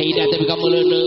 Tidak tapi kamu lele.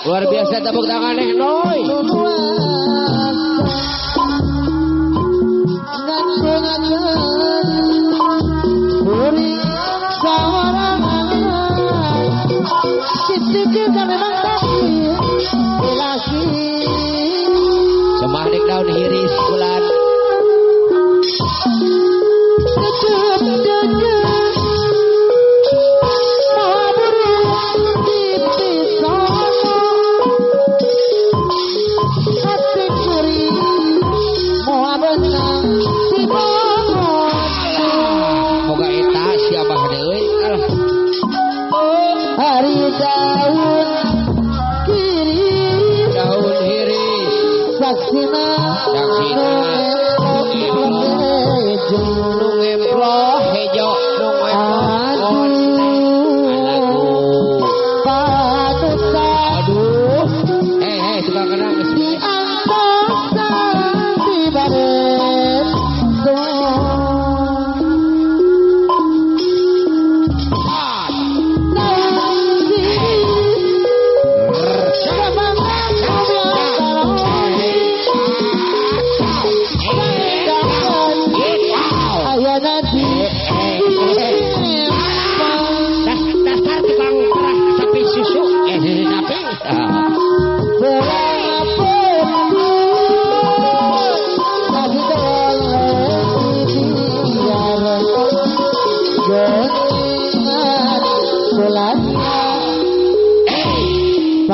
Luar biasa tepuk tangan Noy. Semanik daun hiris bulan. Hari daun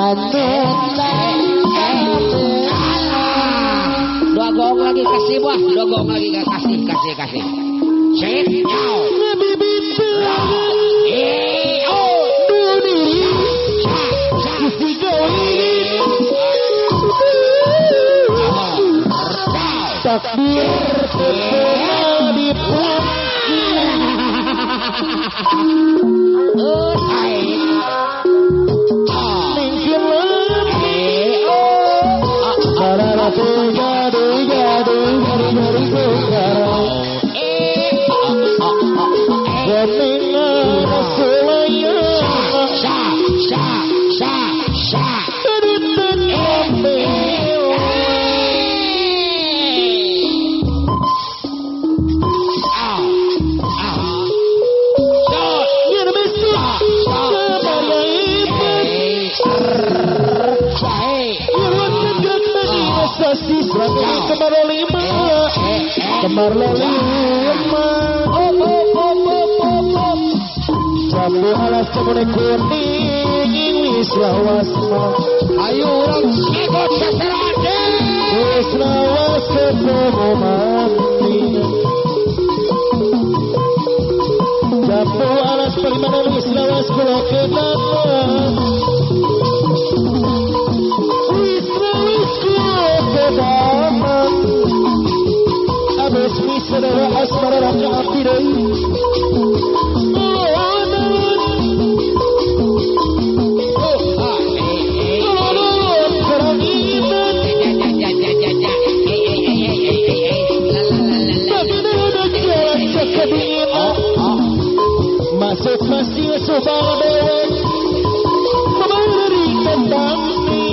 Dua gong lagi kasih buah, dua gong lagi kasih. Shake now. Takdir di Kemar lima Jambu alas cemune kuning wis lawas Ayo orang sikot saserade. wis lawas ketemu mati Jambu alas perimanan wis lawas kula kedaman wis lawas kula kedaman Abis misra asmara raka apirai Masuk masih subang dewek Memberi kendami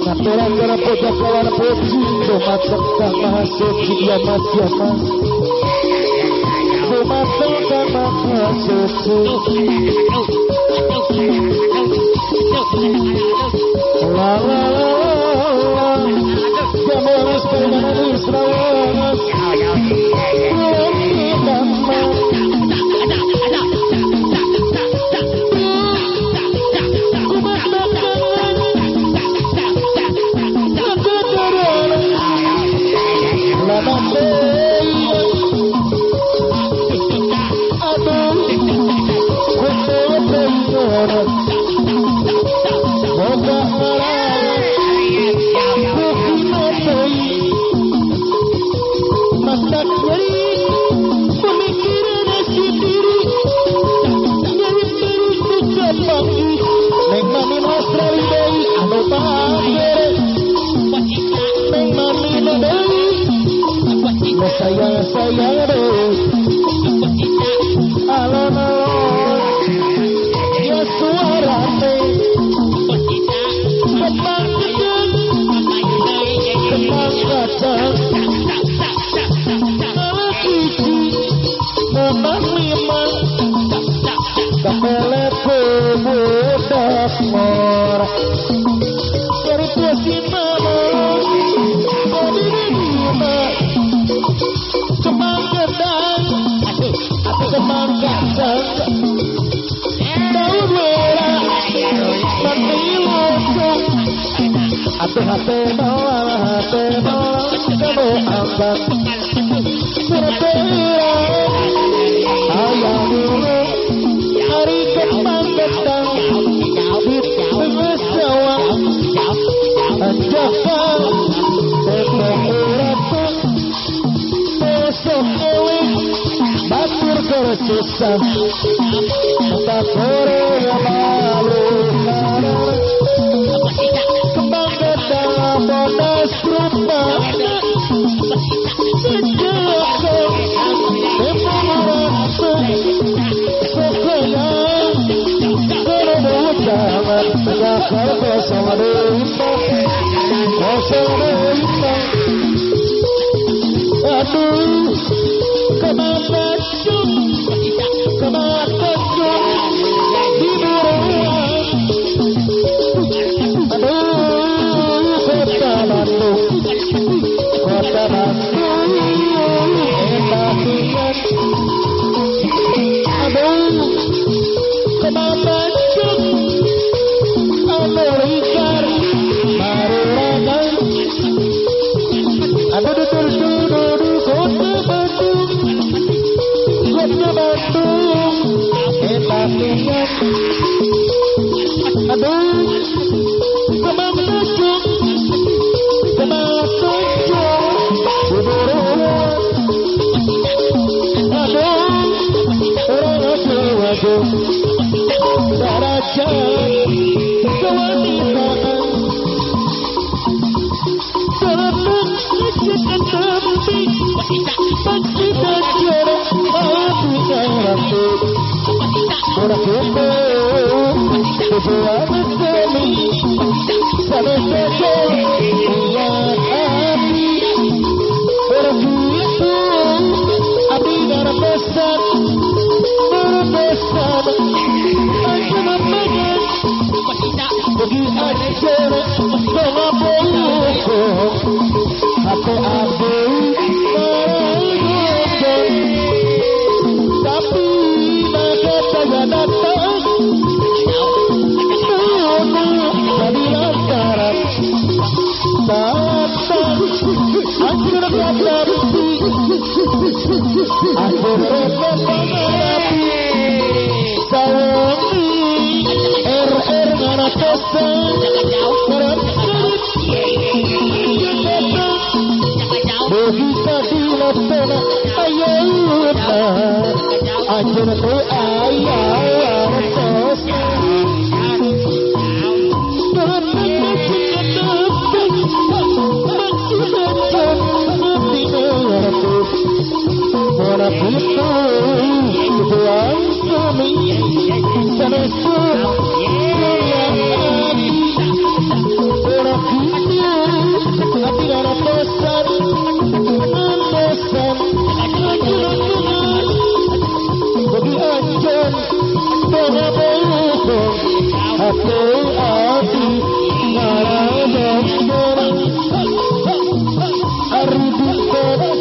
Naturan gara pojok kawan puji Domatok kang maha suci dia mas ya mas Domatok kang maha suci La la la la Jamu alas perimanan Israwas sayang deh alon-alon ya suara teh kembang gedeng kembang kacang kalau cici memang lima kepelet budak mor dari puasin mama kopi lima kembang gedang kembang kacang daun merah mati locok hati malah kamu angkat berbeda ayam dulu hari kembang gedang di tengah sawah anjakan tepung urat besok ewe batur kersusah tak boleh malu kembang gedang bodas rumah sejak tepung urat sokaya kalau jangan menyakal bersama rimba aduh kemana cuk di buruan aduh kota Bandung enak ingat aduh kemana Panggilingan aduh kemang tujuh buduruan aduh waduh darajat kewanitaan terbentuk sejenak tapi kita jarak hati ratu orang kita tujuan kami sama saja lihat hati orang itu api darah besar berbesar aja memegang bagi ajar mengabulkan hati abu merenggang tapi maka saya datang dari lantaran datang akhir menghadapi akhir menghadapi sawangi RR ngana pesan begitu dilaksana ayana akhir tu ayah pesan orang itu tujuan kami senesur melayani orang itu hati darah pesan pesan bagi ajar mengabulkan hati ngarang aribukkan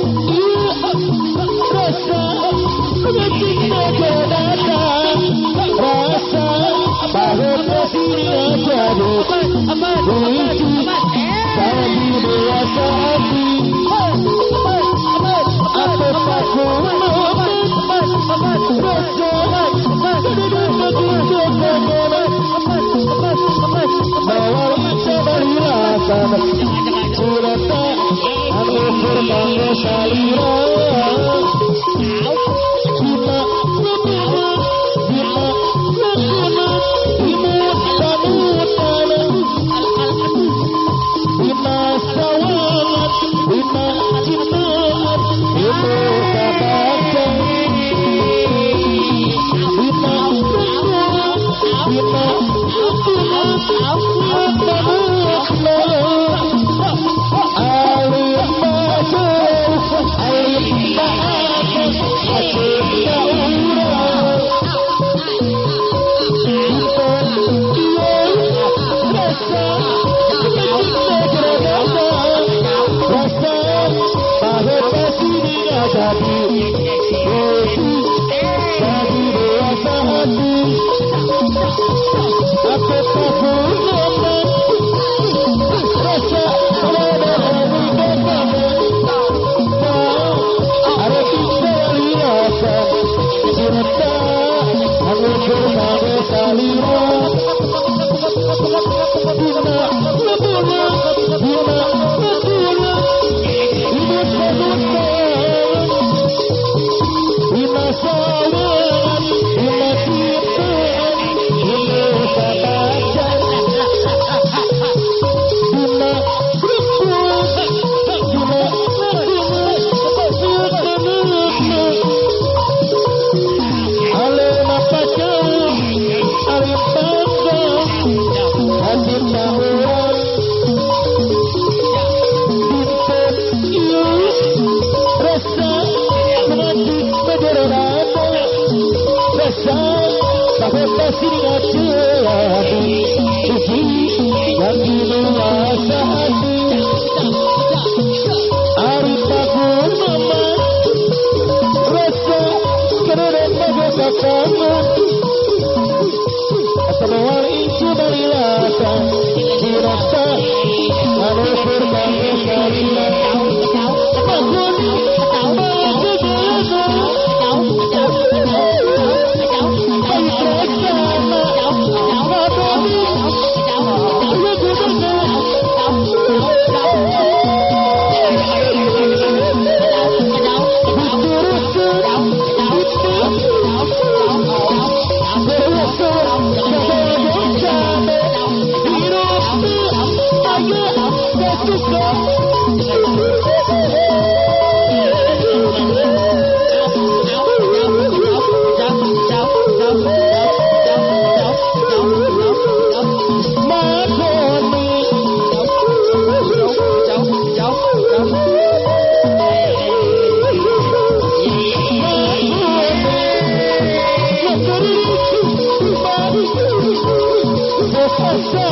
rasa cinta datang rasa bahagia dirinya jadi puisi tadi dewasa hati apa takut rasa bawal sebalilasan surata anu berbangga salira kita imut panutan bina sawangan bina cintaan imut kabacan bina bina alim majauh alim ba'atas acinta urang cinta iya rasa rasa bahwa sini jadi budi bagi dewasa hati aku takut rasa ada hari bersama ada kita lihatkan cinta anu berbangga salira bina lebuna bina lebuna imut panutan bina sawangan bina cintaan bina kabacan bina berkuat bina alim apa jauh alim panjang hati tahuan binten ius rasa menanti menjerana rasa bahwa sini jadi suci yang dewasa hati arif bagus mama rasa keren bagus kamu atau itu dari rasa dirasa anu berbangga salira bagus bagus Yes,